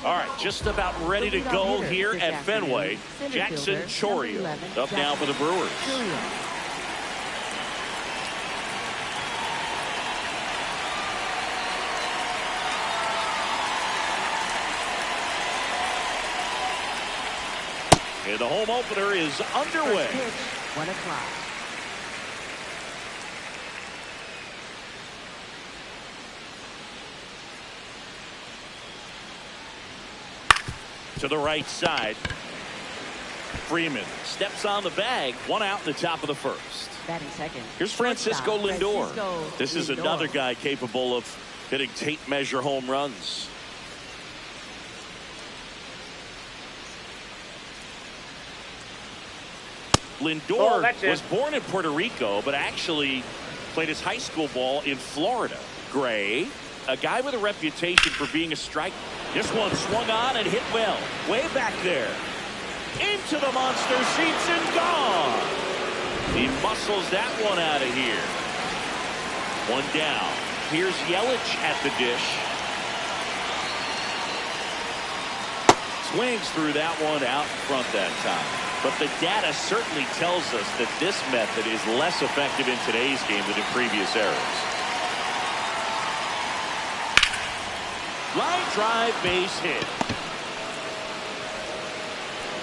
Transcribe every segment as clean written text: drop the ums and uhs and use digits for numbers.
All right, just about ready to go here at Fenway. Jackson Chorio up now for the Brewers. And the home opener is underway. 1 o'clock. To the right side. Freeman steps on the bag. 1 out in the top of the first. Batting second. Here's Francisco Lindor. This is another guy capable of hitting tape measure home runs. Lindor was born in Puerto Rico, but actually played his high school ball in Florida. Gray, a guy with a reputation for being a strike. This one swung on and hit well. Way back there. Into the monster seats and gone. He muscles that one out of here. 1 down. Here's Yelich at the dish. Swings through that one out front that time. But the data certainly tells us that this method is less effective in today's game than in previous eras. Line drive, base hit.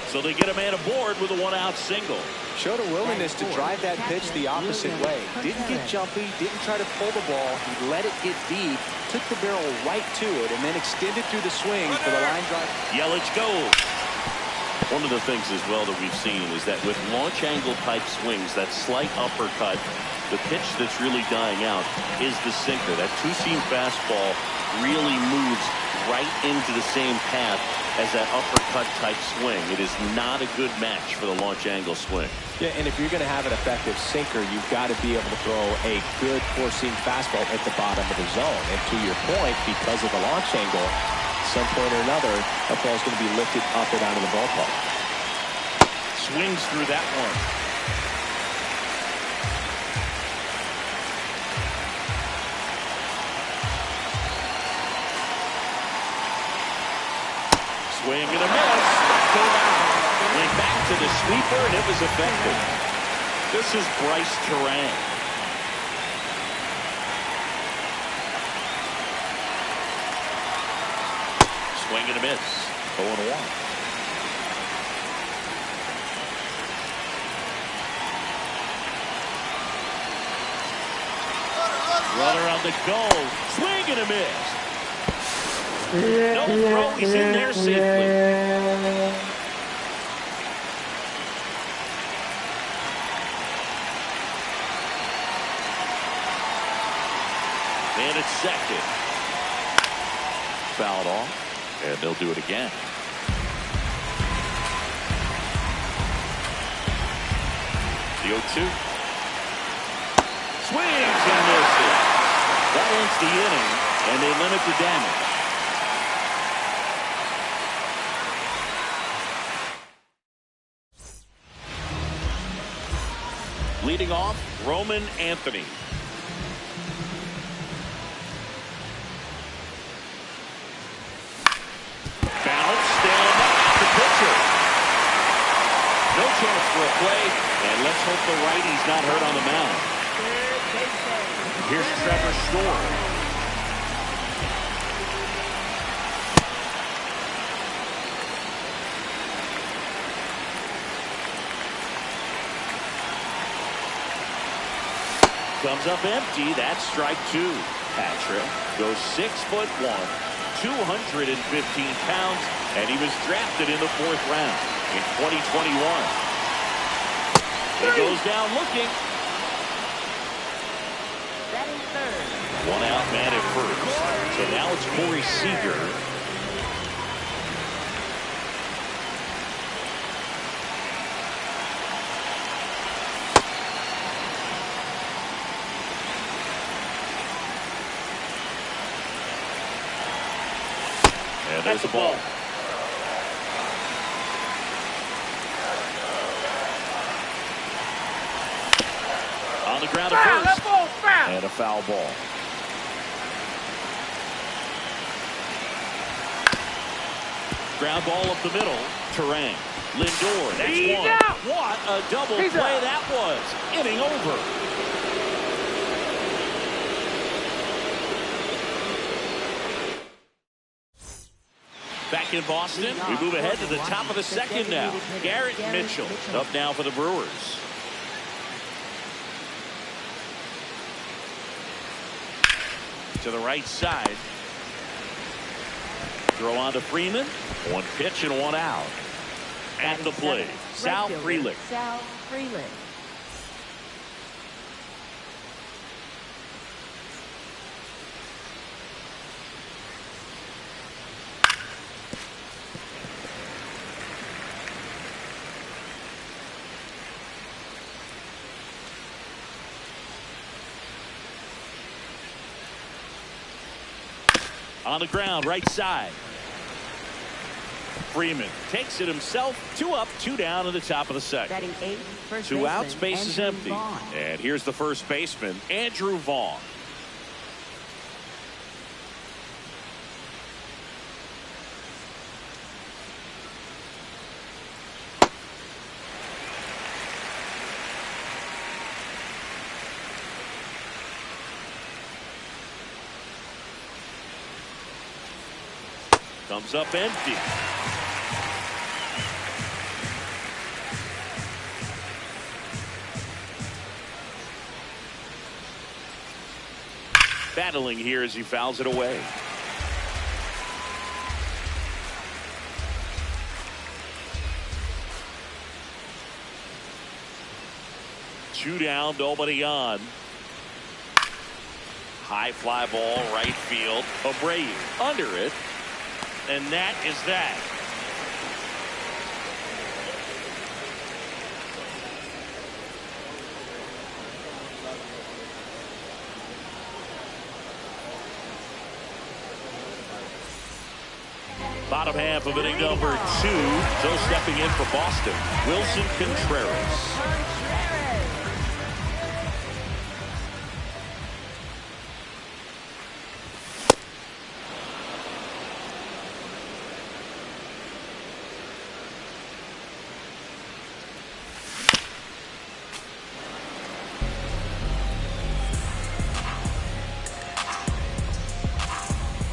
So they get a man aboard with a 1-out single. Showed a willingness to drive that pitch the opposite way. Didn't get jumpy, didn't try to pull the ball. He let it get deep, took the barrel right to it, and then extended through the swing for the line drive. Yelich goes. One of the things as well that we've seen is that with launch angle type swings, that slight uppercut, the pitch that's really dying out is the sinker. That two-seam fastball really moves right into the same path as that uppercut type swing. It is not a good match for the launch angle swing. Yeah, and if you're going to have an effective sinker, you've got to be able to throw a good four-seam fastball at the bottom of the zone. And to your point, because of the launch angle, at some point or another, that ball's going to be lifted up and out of the ballpark. Swings through that one. Swing and a miss. Came out. Went back to the sweeper, and it was effective. This is Bryce Terang. Swing and a miss. 0-1. Runner on the goal. Swing and a miss. No throw. He's in there safely. And it's second. Fouled off. And they'll do it again. The 0-2. Swings and misses. That ends the inning, and they limit the damage. Leading off, Roman Anthony. Bounced and the pitcher. No chance for a play, and let's hope the righty's not hurt on the mound. Here's Trevor Story. Comes up empty. That's strike 2. Patrick goes 6'1", 215 pounds, and he was drafted in the 4th round in 2021. He goes down looking. 1 out, man at first. So now it's Corey Seager. And there's the ball. On the ground at first. And a foul ball. Ground ball up the middle. Terang. Lindor. That's one. What a double play that was. Inning over. Back in Boston, we move ahead to the top of the second now. Garrett Mitchell up now for the Brewers. To the right side. Throw on to Freeman. One pitch and one out. At the plate, Sal Frelick. On the ground, right side. Freeman takes it himself. 2 up, 2 down in the top of the second. Batting 8th, 2 outs, base is empty. And here's the first baseman, Andrew Vaughn. Comes up empty. Battling here as he fouls it away. Two down, nobody on. High fly ball, right field. Abreu under it. And that is that. Bottom half of inning number 2. So stepping in for Boston, Wilson Contreras.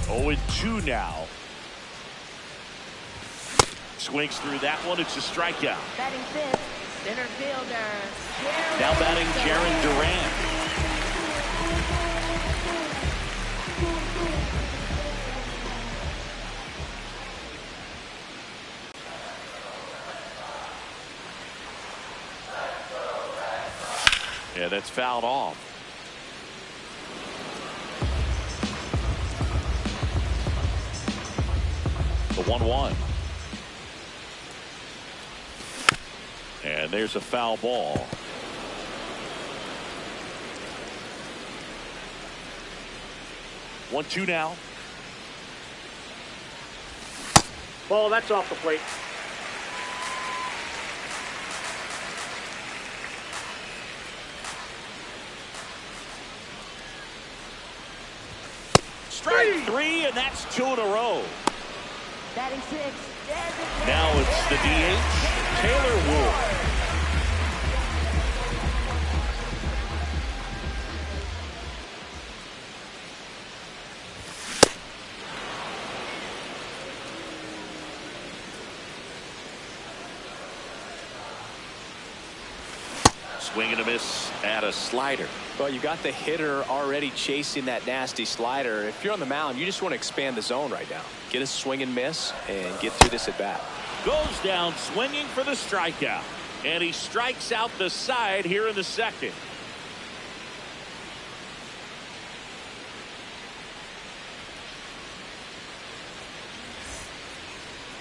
Oh, and 2 now. Swings through that one. It's a strikeout. Batting 5th, center fielder. Now batting Jaron Durant. Yeah, that's fouled off. The 1-1. And there's a foul ball. One, 2 now. Ball, that's off the plate. Strike 3, and that's 2 in a row. Batting 6th. Now it's the DH, Taylor Ward. Swing and a miss at a slider. Well, you got the hitter already chasing that nasty slider. If you're on the mound, you just want to expand the zone right now. Get a swing and miss and get through this at bat. Goes down swinging for the strikeout. And he strikes out the side here in the second.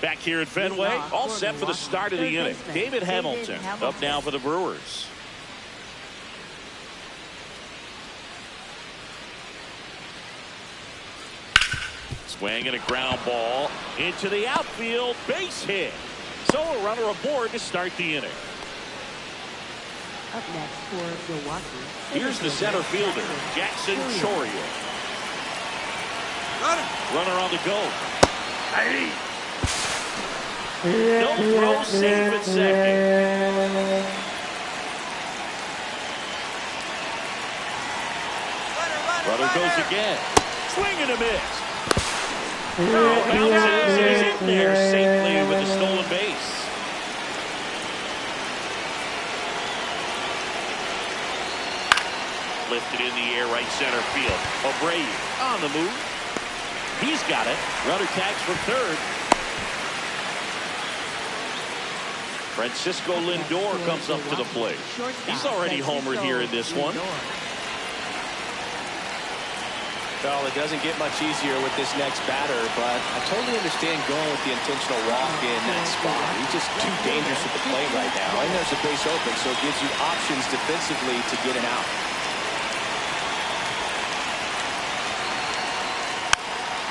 Back here at Fenway, all set for the start of the inning. David Hamilton up now for the Brewers. Swing and a ground ball into the outfield, base hit. So a runner aboard to start the inning. Up next for Milwaukee. Here's the center fielder, Jackson Chourio. Runner on the go. No throw, safe at second. Runner goes again. Swing and a miss. Bounces, and he's in there safely with the stolen base. Lifted in the air, right center field. Abreu on the move. He's got it. Runner tags from third. Francisco Lindor comes up to the plate. He's already homered here in this one. Well, it doesn't get much easier with this next batter, but I totally understand going with the intentional walk in that spot. He's just too dangerous at the plate right now. And there's a base open, so it gives you options defensively to get an out.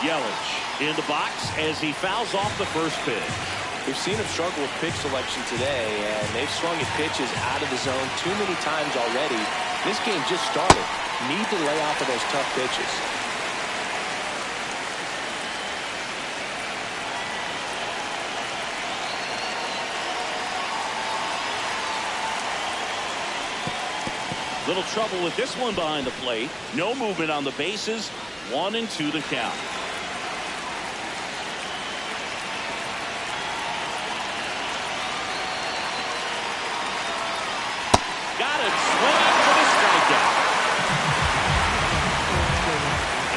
Yelich in the box as he fouls off the first pitch. We've seen him struggle with pitch selection today, and they've swung at pitches out of the zone too many times already. This game just started. Need to lay off of those tough pitches. Little trouble with this one behind the plate. No movement on the bases. 1-2 the count. Got it. Swinging for the strikeout.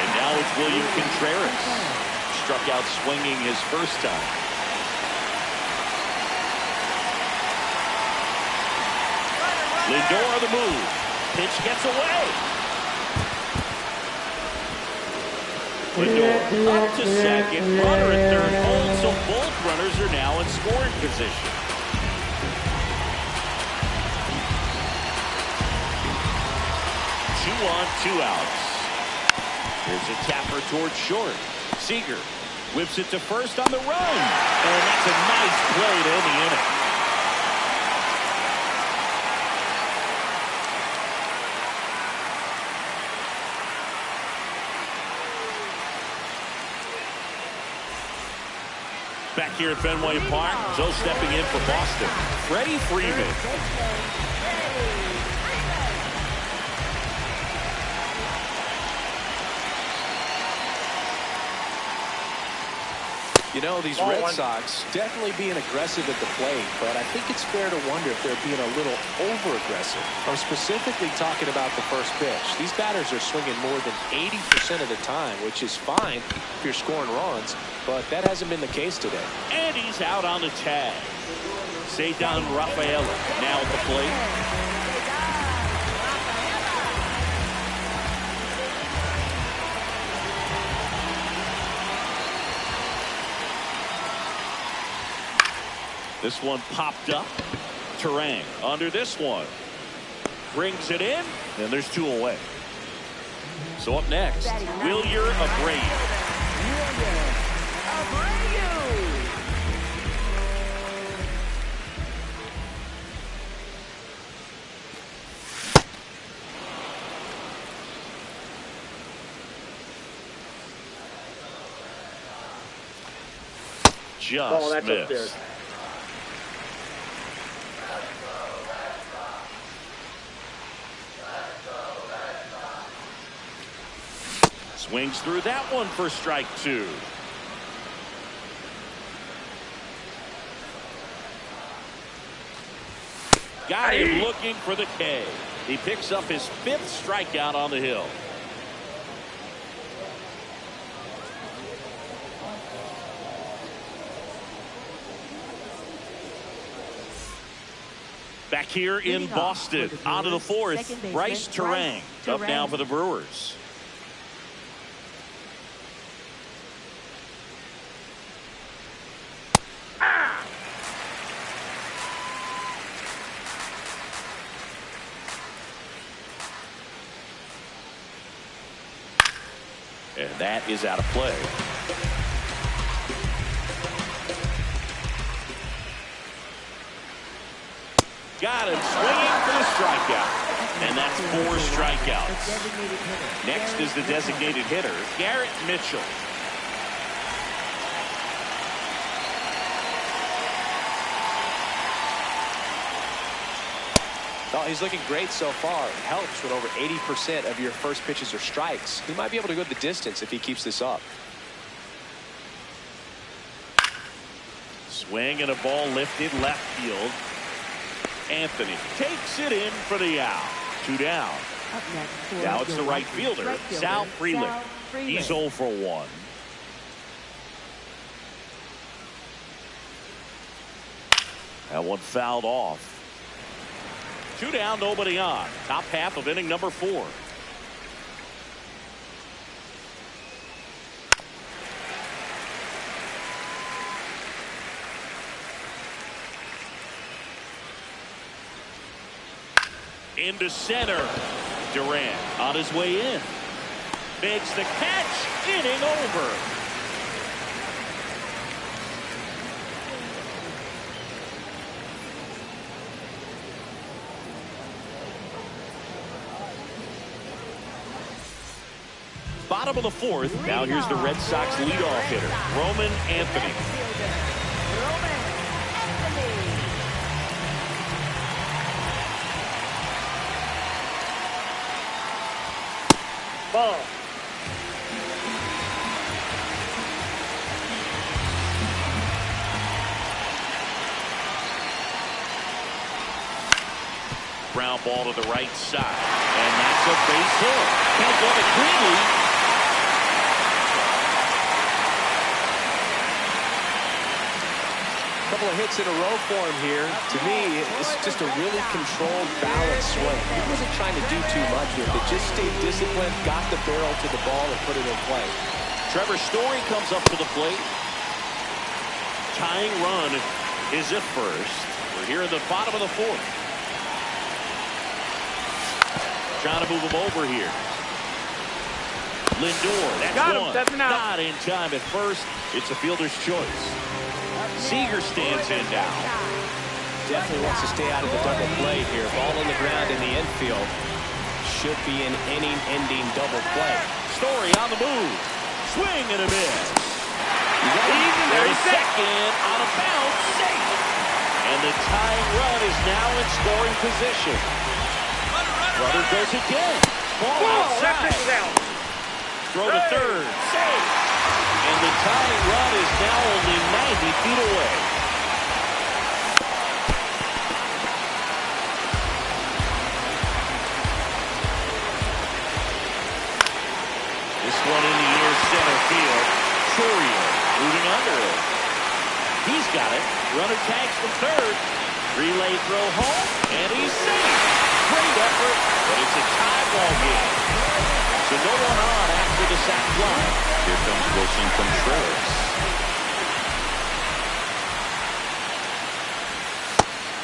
And now it's William Contreras. Struck out swinging his first time. Lindor on the move. Pitch gets away. Lindor up to second. Runner at third holds, so both runners are now in scoring position. Two on, two outs. Here's a tapper towards short. Seager whips it to first on the run. And that's a nice play to end the inning. Back here at Fenway Park, Joe stepping in for Boston. Freddie Freeman. You know, these Red Sox definitely being aggressive at the plate, but I think it's fair to wonder if they're being a little over-aggressive. I'm specifically talking about the first pitch. These batters are swinging more than 80% of the time, which is fine if you're scoring runs, but that hasn't been the case today. And he's out on the tag. Cedar Rafaela now at the plate. This one popped up. Terang under this one. Brings it in, and there's two away. So up next, Wilyer Abreu. Just missed. Swings through that one for strike two. Got him looking for the K. He picks up his fifth strikeout on the hill. Back here in Boston, out of the fourth, Bryce Terang up now for the Brewers. And that is out of play. Got him swinging for the strikeout. And that's 4 strikeouts. Next is the designated hitter, Garrett Mitchell. Oh, he's looking great so far. It helps when over 80% of your first pitches are strikes. He might be able to go the distance if he keeps this up. Swing and a ball lifted left field. Anthony takes it in for the out. 2 down. Up next for Now it's the right fielder, Sal Frelick. Sal Frelick. He's 0 for 1. That one fouled off. 2 down, nobody on. Top half of inning number 4. Into center. Durant on his way in. Makes the catch. Inning over. Bottom of the 4th. Now here's the Red Sox leadoff hitter, Roman Anthony. Roman Anthony. Ball. Ground ball to the right side. And that's a base hit. Can't get it cleanly. Couple of hits in a row for him here. To me, it's just a really controlled, balanced swing. He wasn't trying to do too much with it. Just stayed disciplined, got the barrel to the ball, and put it in play. Trevor Story comes up to the plate. Tying run is at first. We're here in the bottom of the 4th. Trying to move him over here. Lindor, that's Got him, one. 7 out. Not in time at first. It's a fielder's choice. Seager stands in now. Definitely wants to stay out of the double play here. Ball on the ground in the infield. Should be an inning-ending double play. Story on the move. Swing and a miss. There's second out of bounds. Safe. And the tying run is now in scoring position. Runner goes again. Ball outside. That out. Throw to third. Safe. And the tying run is now only 90 feet away. This one in the air center field. Chourio moving under it. He's got it. Runner tags from third. Relay throw home. And he's safe. Great effort. But it's a tie ball game. So no one on after the sac fly. Here comes Wilson Contreras.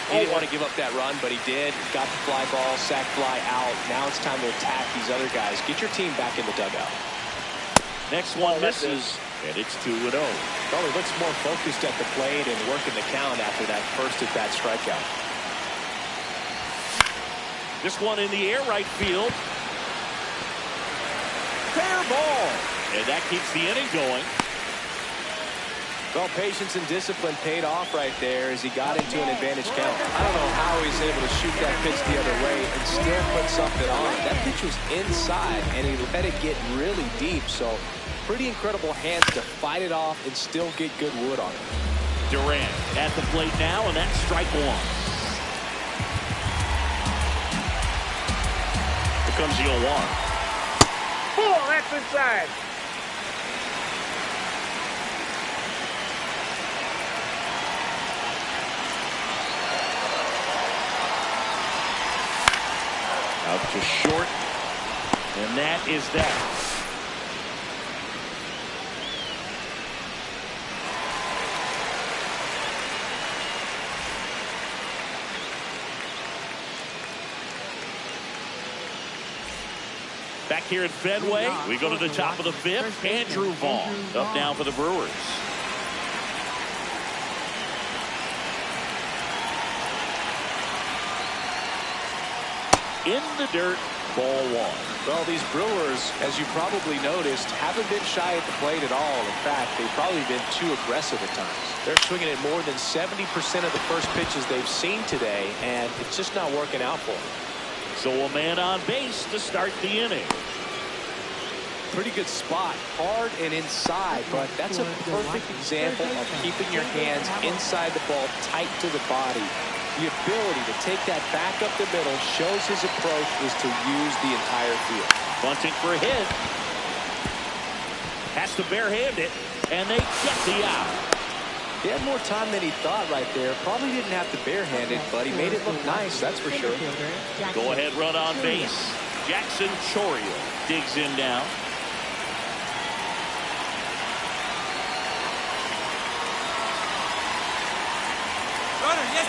He didn't want to give up that run, but he did. Got the fly ball, sac fly out. Now it's time to attack these other guys. Get your team back in the dugout. Next one misses, and it's 2-0. Well, he looks more focused at the plate and working the count after that first at-bat strikeout. This one in the air right field. Fair ball. And that keeps the inning going. Well, patience and discipline paid off right there as he got into an advantage count. I don't know how he's able to shoot that pitch the other way and still put something on. That pitch was inside, and he let it get really deep. So, pretty incredible hands to fight it off and still get good wood on it. Durant at the plate now, and that's strike one. Here comes the 0-1. Oh, that's inside. Out to short, and that is that. Back here at Fenway, we go to the top of the 5th. Andrew Vaughn up now for the Brewers. in the dirt, ball one. Well, these Brewers, as you probably noticed, haven't been shy at the plate at all. In fact, they've probably been too aggressive at times. They're swinging at more than 70% of the first pitches they've seen today, and it's just not working out for them. So a man on base to start the inning. Pretty good spot, hard and inside, but that's a perfect example of keeping your hands inside the ball, tight to the body. The ability to take that back up the middle shows his approach is to use the entire field. Bunting for a hit. Has to barehand it, and they get the out. He had more time than he thought right there. Probably didn't have to barehand it, but he made it look nice, that's for sure. Go ahead run on base. Jackson Chourio digs in now.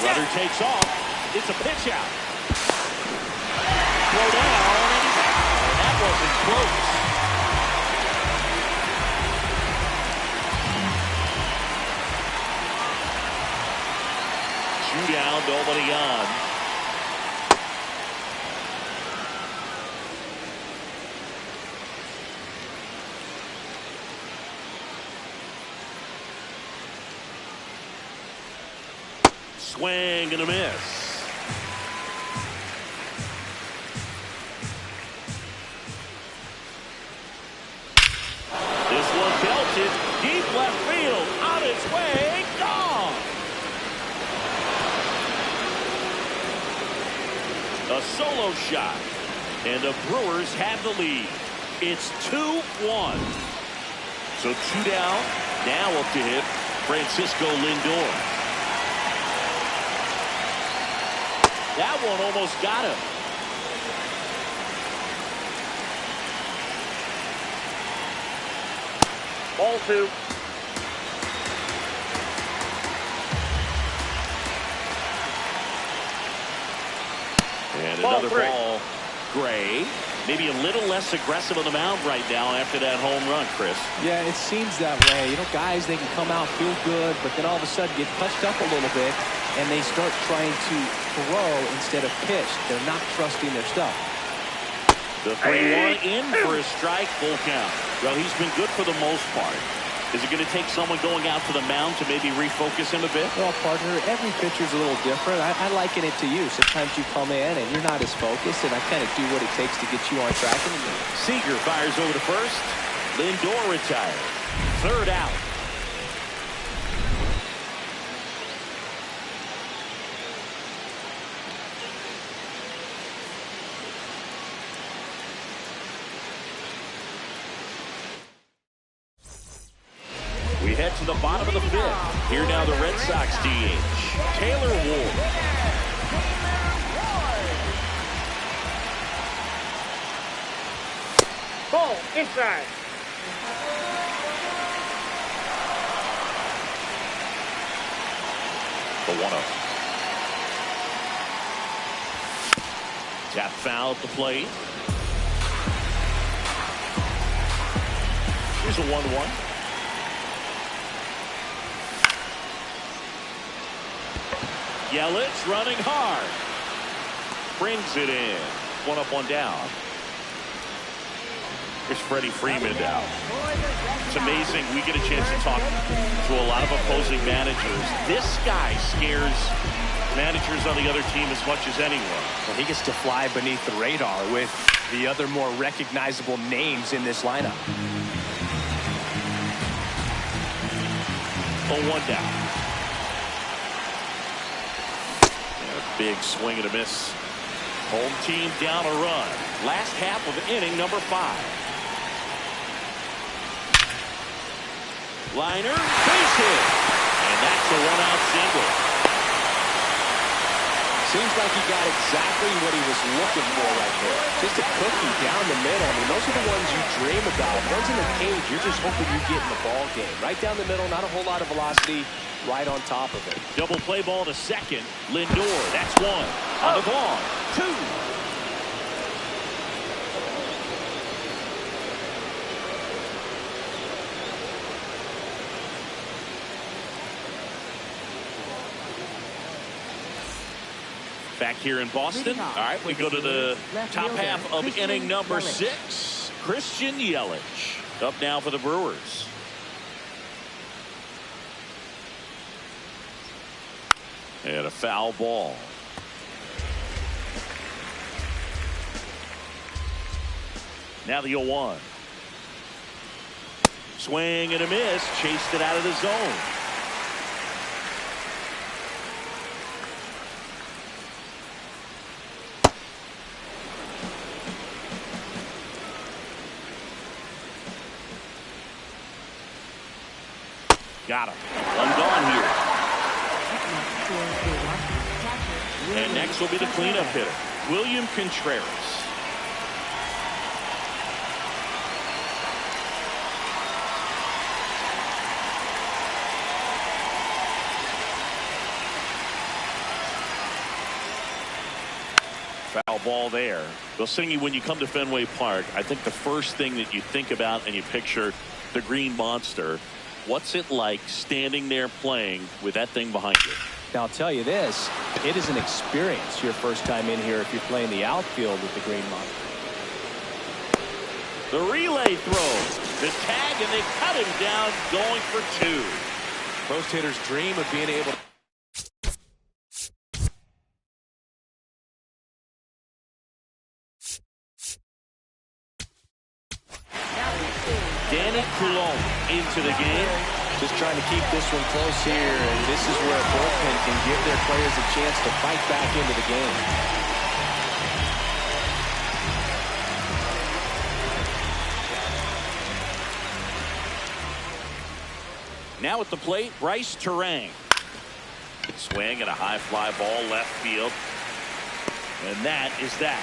Runner takes off. It's a pitch out. Throw down, and he's out. And that wasn't close. Two down, nobody on. Swing and a miss. This one belted deep left field, on its way, gone. A solo shot, and the Brewers have the lead. It's 2-1. So two down. Now up to hit Francisco Lindor. That one almost got him. Ball two. And Ball another three. ball. Gray, maybe a little less aggressive on the mound right now after that home run, Chris. Yeah, it seems that way. You know, guys, they can come out, feel good, but then all of a sudden get touched up a little bit, and they start trying to throw instead of pitch. They're not trusting their stuff. The 3-1 in for a strike, full count. Well, he's been good for the most part. Is it going to take someone going out to the mound to maybe refocus him a bit? Well, partner, every pitcher's a little different. I liken it to you. Sometimes you come in and you're not as focused, and I kind of do what it takes to get you on track. Seager fires over to first. Lindor retired. Third out. We head to the bottom of the fifth. Here now the Red Sox DH, Taylor Ward. Ball inside. The 1-0. Tap foul at the plate. Here's a 1-1. Yelich running hard. Brings it in. One up, one down. Here's Freddie Freeman now. It's amazing. We get a chance to talk to a lot of opposing managers. This guy scares managers on the other team as much as anyone. Well, he gets to fly beneath the radar with the other more recognizable names in this lineup. 0-1 down. Big swing and a miss. Home team down a run. Last half of inning number 5. Liner, base hit. And that's a one-out single. Seems like he got exactly what he was looking for right there. Just a cookie down the middle. I mean, those are the ones you dream about. Ones in the cage, you're just hoping you get in the ball game. Right down the middle, not a whole lot of velocity. Right on top of it. Double play ball to second. Lindor, that's 1. On the ball, 2. back here in Boston. All right, we go to the top half of inning number 6. Christian Yelich up now for the Brewers. And a foul ball. Now the 0-1. Swing and a miss. Chased it out of the zone. Got him. One gone here. And next will be the cleanup hitter, William Contreras. Foul ball there. They'll sing you when you come to Fenway Park. I think the first thing that you think about and you picture the green monster. What's it like standing there playing with that thing behind you? Now, I'll tell you this, it is an experience your first time in here if you're playing the outfield with the green monster. The relay throw, the tag, and they cut him down going for 2. Most hitters dream of being able to. Danny Coulomb into the game. Just trying to keep this one close here, and this is where a bullpen can give their players a chance to fight back into the game. Now at the plate, Bryce Terang. Swing and a high fly ball left field. And that is that.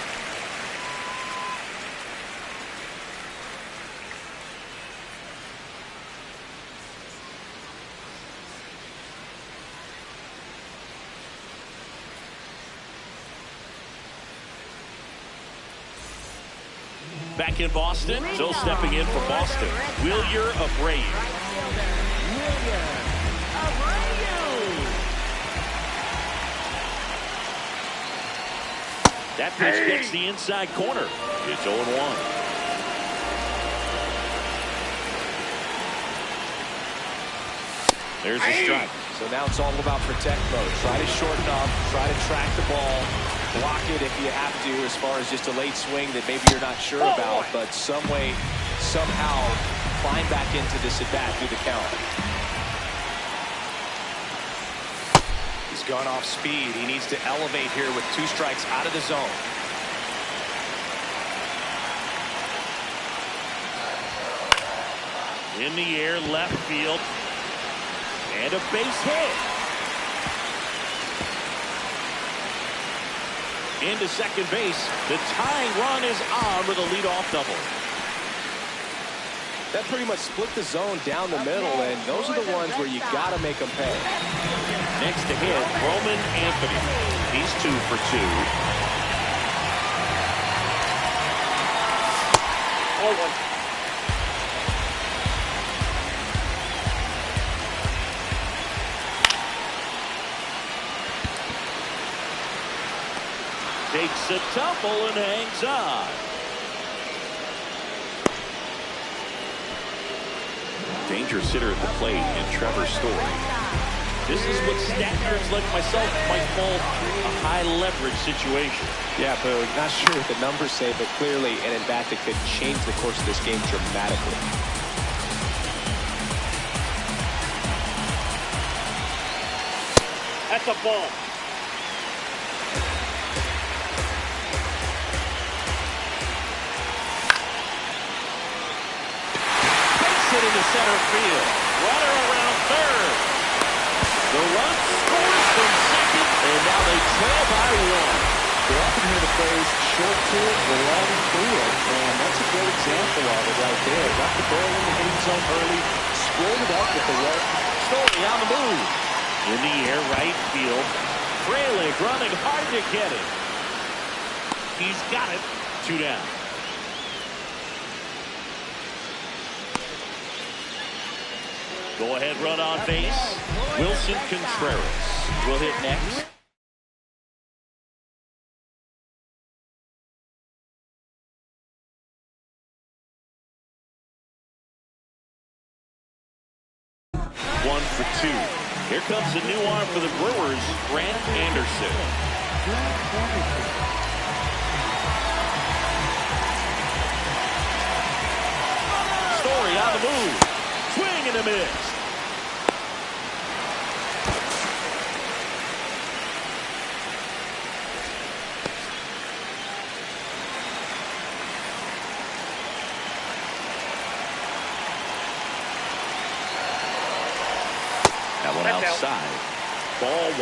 Back in Boston, still stepping in for Boston, Wilyer Abreu. That pitch gets the inside corner. It's 0-1. There's a strike. So now it's all about protect mode. Try to shorten up, try to track the ball, block it if you have to, as far as just a late swing that maybe you're not sure about, but some way, somehow climb back into this at bat through the count. He's gone off speed. He needs to elevate here with 2 strikes out of the zone. In the air, left field, and a base hit. Into second base. The tying run is on with a leadoff double. That pretty much split the zone down the middle, and those are the ones where you got to make them pay. Next to hit, Roman Anthony. He's 2 for 2. Takes a tumble and hangs on. Dangerous hitter at the plate in Trevor Story. This is what stat nerds like myself might call a high leverage situation. Yeah, but not sure what the numbers say, but clearly an at-bat that could change the course of this game dramatically. That's a ball. Hit into center field. Runner around third. The run scores from second, and now they trail by 1. They often hear the phrase short to it, run through it, and that's a great example of it right there. Got the ball in the hitting zone early, squared it up with the run. Story on the move. In the air, right field. Frelick running hard to get it. He's got it. 2 down. Go ahead, run on base. Wilson Contreras will hit next. 1 for 2. Here comes a new arm for the Brewers, Grant Anderson. Story on the move. Swing and a miss. That one outside. Ball 1.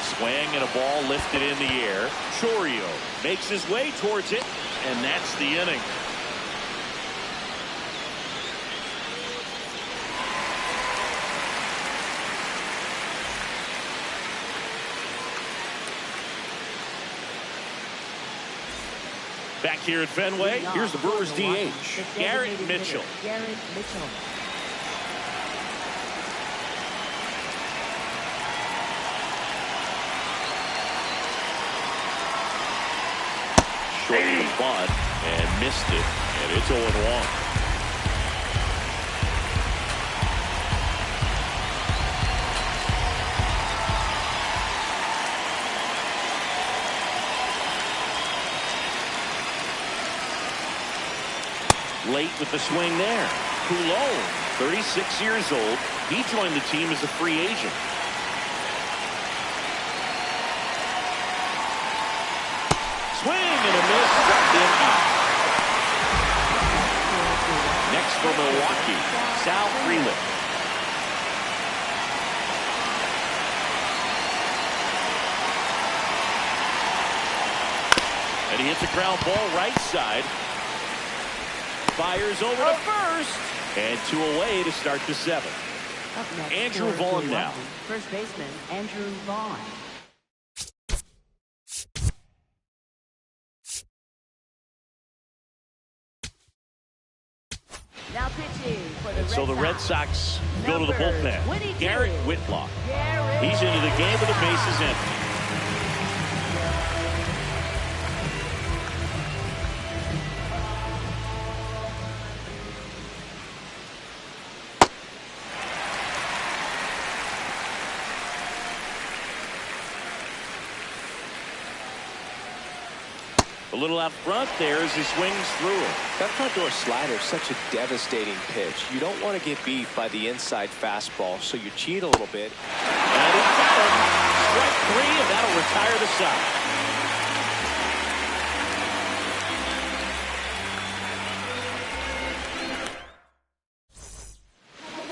Swing and a ball lifted in the air. Chourio makes his way towards it, and that's the inning. Back here at Fenway, here's the Brewers DH, Garrett Mitchell. Short of the bunt and missed it, and it's 0-1. Late with the swing there. Coulon, 36 years old. He joined the team as a free agent. Swing and a miss, struck him out. Next for Milwaukee, Sal Frelick. And he hits a ground ball right side. Fires over to first. And 2 away to start the 7th. Andrew Vaughn now. First baseman, Andrew Vaughn. Now pitching for the Red Sox. So the Red Sox go to the bullpen. Garrett Whitlock. He's into the game with the bases empty. A little out front there as he swings through it. That front door slider is such a devastating pitch. You don't want to get beat by the inside fastball, so you cheat a little bit. And he got him. Strike 3, and that'll retire the side.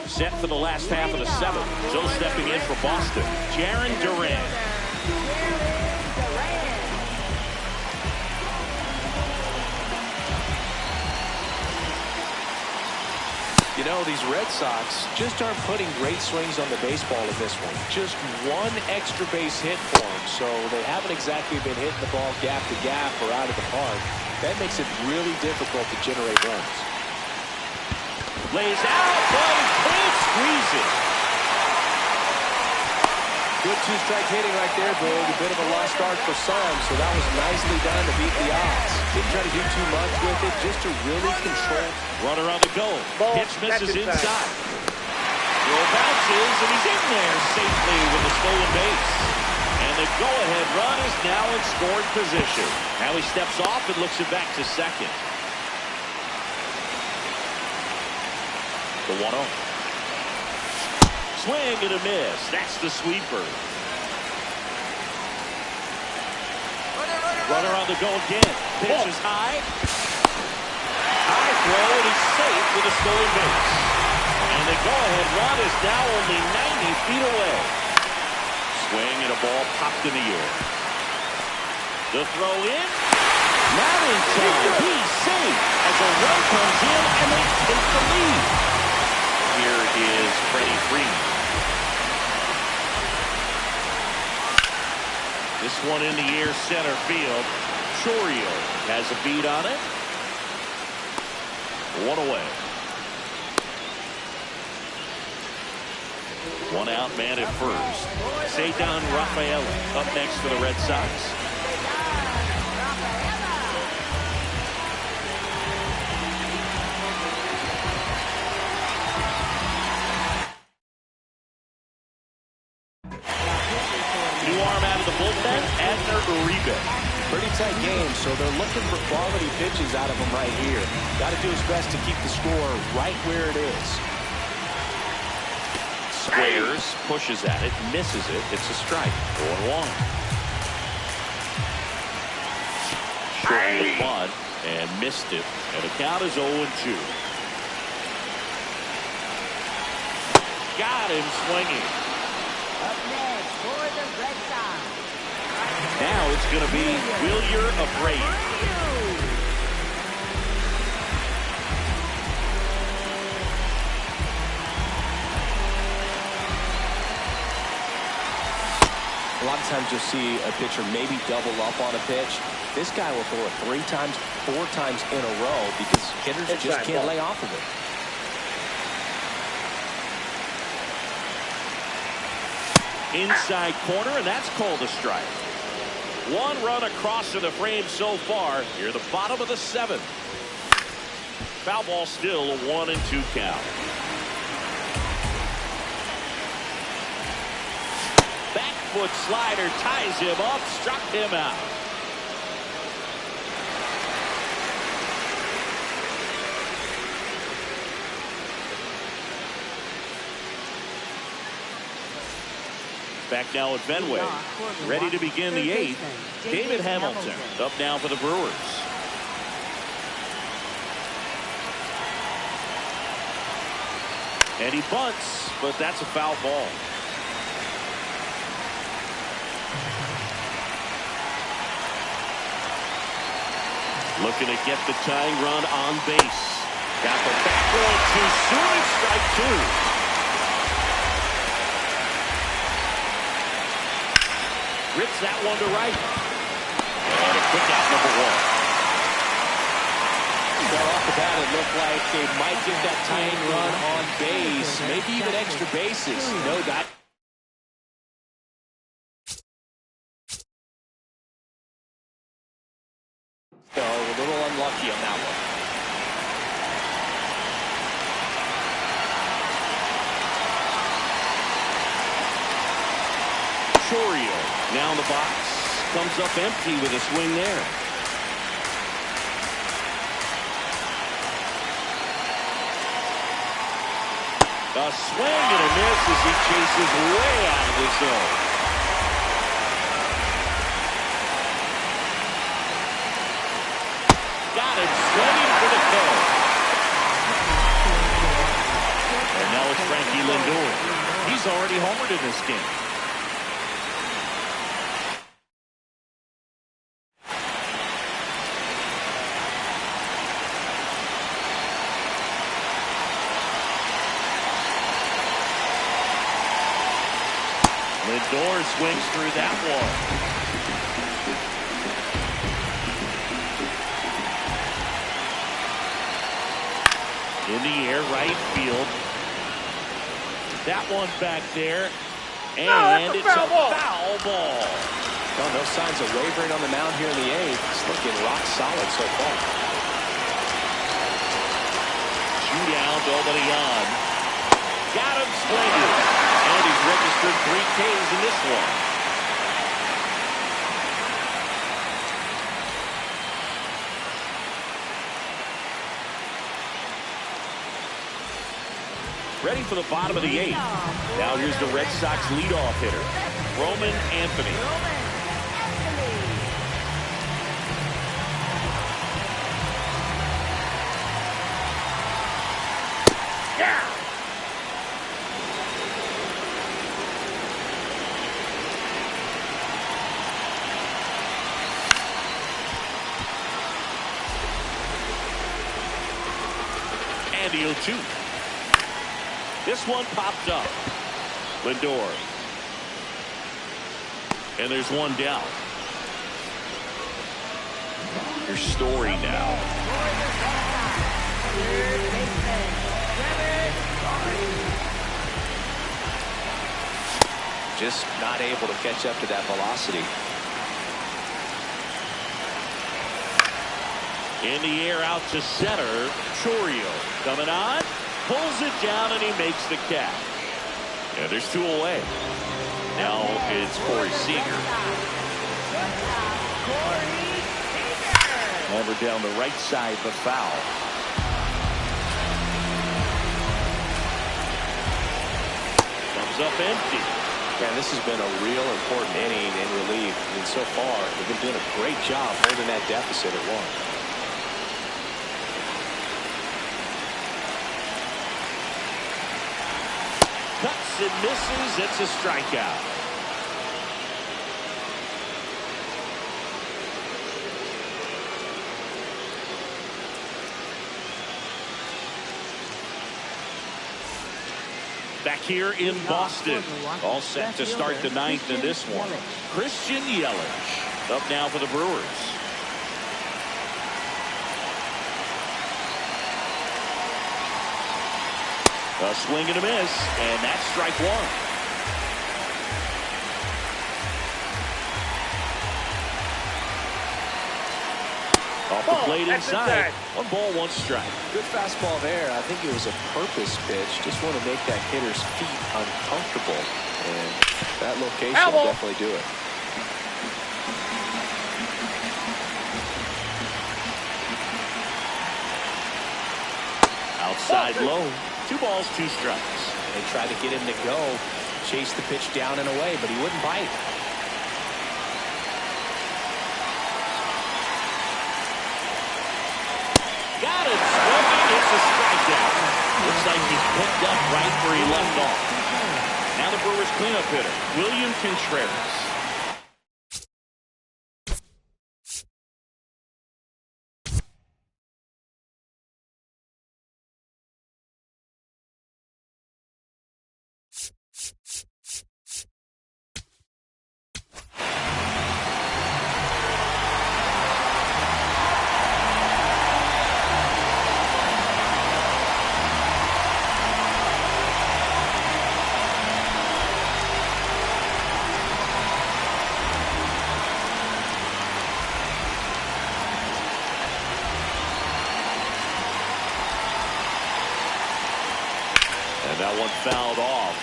Set for the last half of the 7th. So stepping in for Boston, Jarren Duran. You know, these Red Sox just aren't putting great swings on the baseball in this one. Just one extra base hit for them, so they haven't exactly been hitting the ball gap to gap or out of the park. That makes it really difficult to generate runs. Lays out, but he can't squeeze it. Good 2-strike hitting right there, Big. A bit of a lost start for some, so that was nicely done to beat the odds. Didn't try to do too much with it, just to really control. Runner on the go. Pitch misses inside. Throw bounces, and he's in there safely with a stolen base. And the go-ahead run is now in scoring position. Now he steps off and looks it back to second. The 1-0. Swing and a miss. That's the sweeper. Runner on the go again. Pitch is high. High throw, and he's safe with a stolen base. And the go-ahead run is now only 90 feet away. Swing and a ball popped in the air. The throw in. Not in time. He's safe as a run comes in and they take the lead. Here is Freddie Freeman. This one in the air center field. Chourio has a beat on it. 1 away. 1 out, man at first. Cedar Rafaela up next for the Red Sox. the bullpen, Adner Uribe. Pretty tight game, so they're looking for quality pitches out of him right here. Got to do his best to keep the score right where it is. Squares, pushes at it, misses it. It's a strike. 0-1. Short of the bunt and missed it. And the count is 0-2. Got him swinging. Up next for the Red Sox. Now it's going to be Wilyer Abreu. A lot of times you'll see a pitcher maybe double up on a pitch. This guy will throw it 3 times, 4 times in a row because hitters just can't lay off of it. Inside corner, and that's called a strike. 1 run across to the frame so far. Here, the bottom of the 7th. Foul ball, still a 1-2 count. Back foot slider ties him up, struck him out. Back now at Fenway. Ready to begin the 8th. David Hamilton up now for the Brewers. And he bunts, but that's a foul ball. Looking to get the tying run on base. Got the back going too soon. Strike 2. Rips that one to right. And a quick out, number 1. So off the bat, it looked like they might get that tying run on base. Maybe even extra bases. No doubt. So a little unlucky on that one. Chorio now in the box. Comes up empty with a swing there. A swing and a miss as he chases way out of the zone. Got him swinging for the kill. And now it's Frankie Lindor. He's already homered in this game. Lindor swings through that one. In the air, right field. That one back there. And it's a foul ball. Well, no signs of wavering on the mound here in the 8th. It's looking rock solid so far. Shootout, nobody on. Got him swinging. And he's registered 3 Ks in this one. Ready for the bottom of the 8th. Now here's the Red Sox leadoff hitter, Roman Anthony. Yeah! And the 0-2. This one popped up. Lindor. And there's one down. Your Story now. Just not able to catch up to that velocity. In the air out to center. Chorio coming on. Pulls it down and he makes the catch. Yeah, there's 2 away. Now It's Corey Seager. Over down the right side, the foul. Comes up empty. Yeah, this has been a real important inning in relief. And so far, they've been doing a great job holding that deficit at 1. Cuts and misses. It's a strikeout. Back here in Boston. All set to start the 9th in this one. Christian Yelich up now for the Brewers. A swing and a miss, and that's strike 1. Off the plate inside. 1 ball, 1 strike. Good fastball there. I think it was a purpose pitch. Just want to make that hitter's feet uncomfortable. And that location will definitely do it. Outside low. 2 balls, 2 strikes. They tried to get him to go. Chase the pitch down and away, but he wouldn't bite. Got it. Swinging. It's a strikeout. Looks like he's picked up right where he left off. Now the Brewers cleanup hitter, William Contreras. And that one fouled off.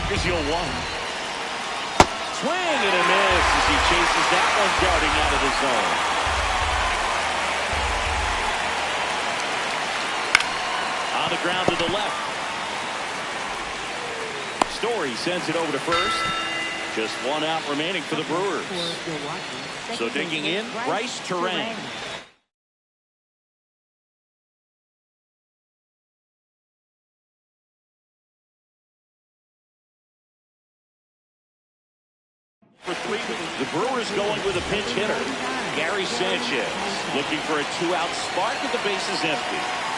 Here's your 1. Swing and a miss as he chases that one darting out of the zone. On the ground to the left. Story sends it over to first. Just 1 out remaining for the Brewers. So digging in, Bryce Terang. For 3, the Brewers going with a pinch hitter, Gary Sanchez, looking for a 2-out spark with the bases empty.